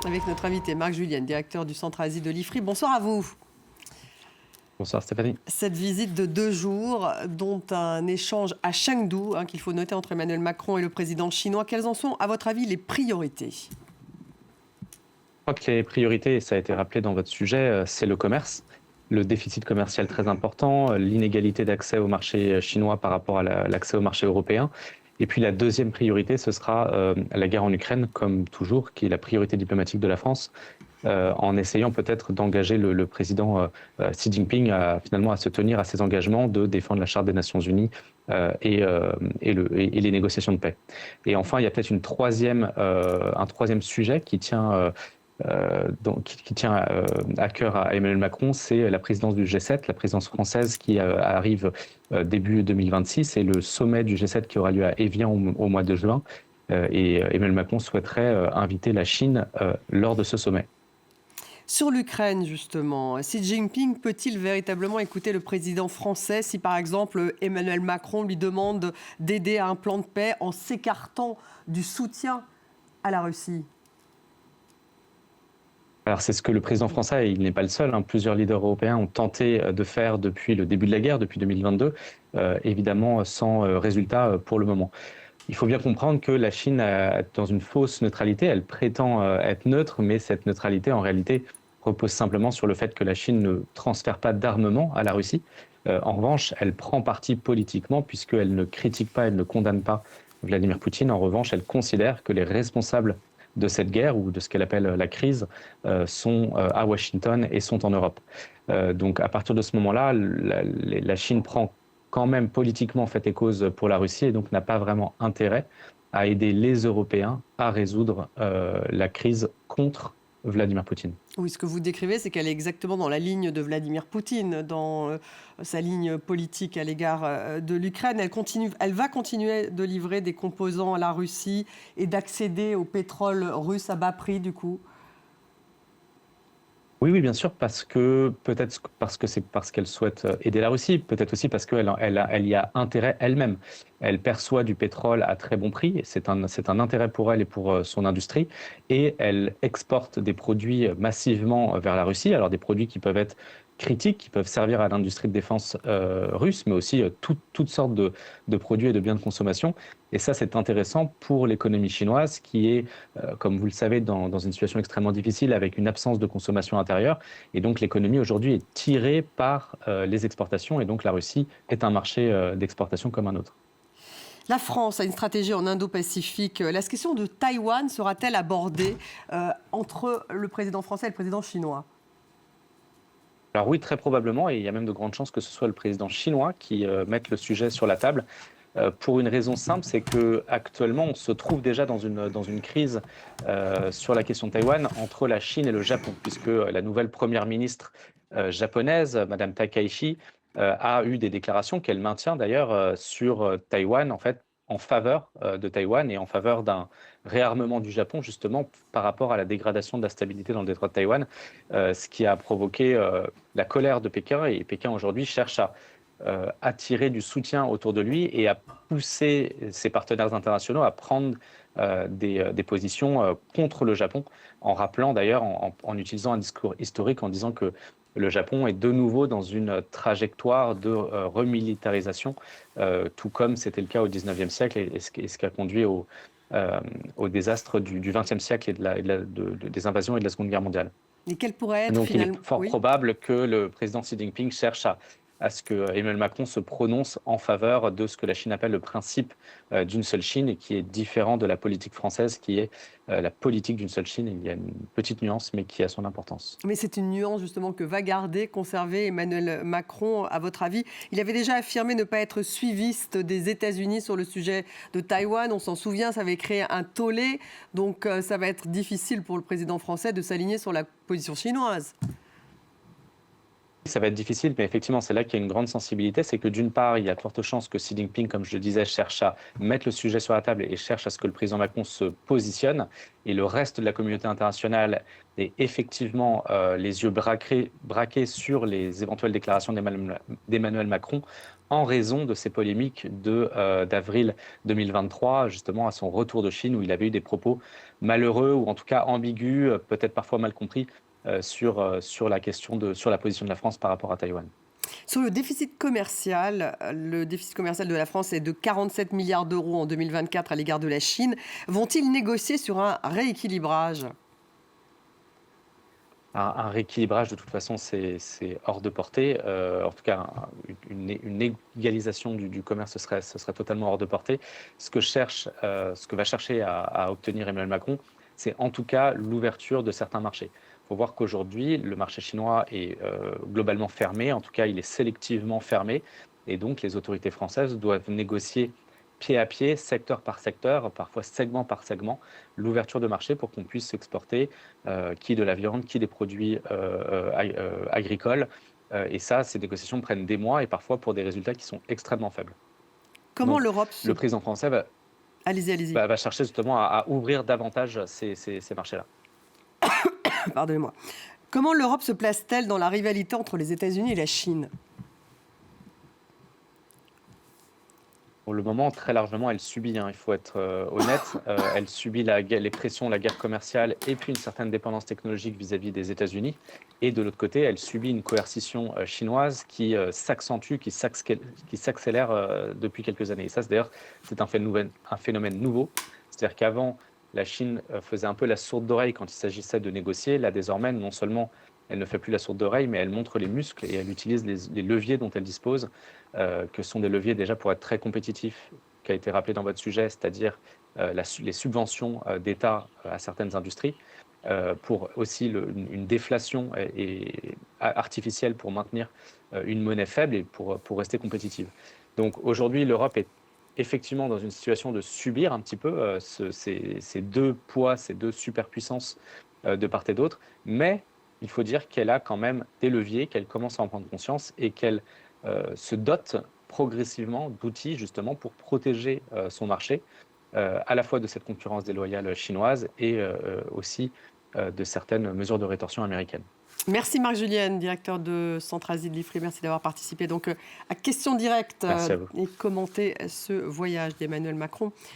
avec notre invité Marc Julienne, directeur du Centre Asie de l'IFRI. Bonsoir à vous. Bonsoir Stéphanie. Cette visite de 2 jours, dont un échange à Chengdu, qu'il faut noter entre Emmanuel Macron et le président chinois, quelles en sont, à votre avis, les priorités ? Je crois que les priorités, et ça a été rappelé dans votre sujet, c'est le commerce. Le déficit commercial très important, l'inégalité d'accès au marché chinois par rapport à l'accès au marché européen. Et puis la deuxième priorité, ce sera la guerre en Ukraine, comme toujours, qui est la priorité diplomatique de la France, en essayant peut-être d'engager le président Xi Jinping finalement à se tenir à ses engagements de défendre la Charte des Nations Unies et les négociations de paix. Et enfin, il y a peut-être un troisième sujet qui tient à cœur à Emmanuel Macron, c'est la présidence du G7, la présidence française qui arrive début 2026 et le sommet du G7 qui aura lieu à Évian au mois de juin. Et Emmanuel Macron souhaiterait inviter la Chine lors de ce sommet. Sur l'Ukraine, justement, Xi Jinping peut-il véritablement écouter le président français si, par exemple, Emmanuel Macron lui demande d'aider à un plan de paix en s'écartant du soutien à la Russie ? Alors c'est ce que le président français, et il n'est pas le seul, plusieurs leaders européens ont tenté de faire depuis le début de la guerre, depuis 2022, évidemment sans résultat pour le moment. Il faut bien comprendre que la Chine est dans une fausse neutralité, elle prétend être neutre, mais cette neutralité en réalité repose simplement sur le fait que la Chine ne transfère pas d'armement à la Russie. En revanche, elle prend parti politiquement puisqu'elle ne critique pas, elle ne condamne pas Vladimir Poutine. En revanche, elle considère que les responsables de cette guerre ou de ce qu'elle appelle la crise sont à Washington et sont en Europe. Donc à partir de ce moment-là, la Chine prend quand même politiquement fait et cause pour la Russie et donc n'a pas vraiment intérêt à aider les Européens à résoudre la crise contre Vladimir Poutine. Oui, ce que vous décrivez, c'est qu'elle est exactement dans la ligne de Vladimir Poutine, dans sa ligne politique à l'égard de l'Ukraine. Elle va continuer de livrer des composants à la Russie et d'accéder au pétrole russe à bas prix, du coup. Oui, bien sûr, peut-être parce qu'elle souhaite aider la Russie, peut-être aussi parce qu'elle y a intérêt elle-même. Elle perçoit du pétrole à très bon prix, c'est un intérêt pour elle et pour son industrie, et elle exporte des produits massivement vers la Russie, alors des produits qui peuvent être critiques, qui peuvent servir à l'industrie de défense russe, mais aussi toutes sortes de produits et de biens de consommation. Et ça, c'est intéressant pour l'économie chinoise qui est, comme vous le savez, dans une situation extrêmement difficile avec une absence de consommation intérieure. Et donc, l'économie aujourd'hui est tirée par les exportations. Et donc, la Russie est un marché d'exportation comme un autre. La France a une stratégie en Indo-Pacifique. La question de Taïwan sera-t-elle abordée entre le président français et le président chinois ? Alors oui, très probablement. Et il y a même de grandes chances que ce soit le président chinois qui mette le sujet sur la table. Pour une raison simple, c'est qu'actuellement, on se trouve déjà dans une crise sur la question de Taïwan entre la Chine et le Japon, puisque la nouvelle première ministre japonaise, Madame Takaichi, a eu des déclarations qu'elle maintient d'ailleurs sur Taïwan, en fait, en faveur de Taïwan et en faveur d'un réarmement du Japon, justement, par rapport à la dégradation de la stabilité dans le détroit de Taïwan, ce qui a provoqué la colère de Pékin. Et Pékin, aujourd'hui, cherche à attirer du soutien autour de lui et à pousser ses partenaires internationaux à prendre des positions contre le Japon, en rappelant d'ailleurs, en utilisant un discours historique, en disant que le Japon est de nouveau dans une trajectoire de remilitarisation, tout comme c'était le cas au XIXe siècle et ce qui a conduit au désastre du XXe siècle et des invasions et de la Seconde Guerre mondiale. Et quelle pourrait être Donc finalement... il est fort probable que le président Xi Jinping cherche à ce que Emmanuel Macron se prononce en faveur de ce que la Chine appelle le principe d'une seule Chine et qui est différent de la politique française qui est la politique d'une seule Chine. Il y a une petite nuance mais qui a son importance. Mais c'est une nuance justement que va conserver Emmanuel Macron, à votre avis. Il avait déjà affirmé ne pas être suiviste des États-Unis sur le sujet de Taïwan. On s'en souvient, ça avait créé un tollé. Donc ça va être difficile pour le président français de s'aligner sur la position chinoise. Ça va être difficile, mais effectivement, c'est là qu'il y a une grande sensibilité. C'est que d'une part, il y a de fortes chances que Xi Jinping, comme je le disais, cherche à mettre le sujet sur la table et cherche à ce que le président Macron se positionne. Et le reste de la communauté internationale est effectivement les yeux braqués sur les éventuelles déclarations d'Emmanuel Macron en raison de ces polémiques d'avril 2023, justement à son retour de Chine, où il avait eu des propos malheureux ou en tout cas ambigus, peut-être parfois mal compris, sur la question sur la position de la France par rapport à Taïwan. Sur le déficit commercial de la France est de 47 milliards d'euros en 2024 à l'égard de la Chine. Vont-ils négocier sur un rééquilibrage? Un rééquilibrage, de toute façon, c'est hors de portée. En tout cas, une égalisation du commerce, ce serait totalement hors de portée. Ce que va chercher à obtenir Emmanuel Macron, c'est en tout cas l'ouverture de certains marchés. Il faut voir qu'aujourd'hui, le marché chinois est globalement fermé. En tout cas, il est sélectivement fermé. Et donc, les autorités françaises doivent négocier pied à pied, secteur par secteur, parfois segment par segment, l'ouverture de marché pour qu'on puisse exporter qui de la viande, qui des produits agricoles. Et ça, ces négociations prennent des mois et parfois pour des résultats qui sont extrêmement faibles. Comment Donc, l'Europe se... le président français Allez-y. va chercher justement à ouvrir davantage ces marchés-là. Pardonnez-moi. Comment l'Europe se place-t-elle dans la rivalité entre les États-Unis et la Chine? Pour le moment, très largement, elle subit, il faut être honnête, elle subit les pressions, la guerre commerciale et puis une certaine dépendance technologique vis-à-vis des États-Unis. Et de l'autre côté, elle subit une coercition chinoise qui s'accentue, qui s'accélère depuis quelques années. Et ça, d'ailleurs, c'est un phénomène nouveau. C'est-à-dire qu'avant, la Chine faisait un peu la sourde d'oreille quand il s'agissait de négocier. Là, désormais, non seulement elle ne fait plus la sourde d'oreille, mais elle montre les muscles et elle utilise les leviers dont elle dispose, que sont des leviers déjà pour être très compétitifs, qui a été rappelé dans votre sujet, c'est-à-dire les subventions d'État à certaines industries, pour aussi une déflation artificielle pour maintenir une monnaie faible et pour rester compétitive. Donc aujourd'hui, l'Europe est effectivement dans une situation de subir un petit peu ces deux poids, ces deux superpuissances de part et d'autre, mais il faut dire qu'elle a quand même des leviers, qu'elle commence à en prendre conscience et qu'elle se dote progressivement d'outils justement pour protéger son marché, à la fois de cette concurrence déloyale chinoise et aussi de certaines mesures de rétorsion américaines. Merci Marc Julienne, directeur de Centre-Asie de l'IFRI. Merci d'avoir participé donc à Questions Directes Merci à vous. et commenté ce voyage d'Emmanuel Macron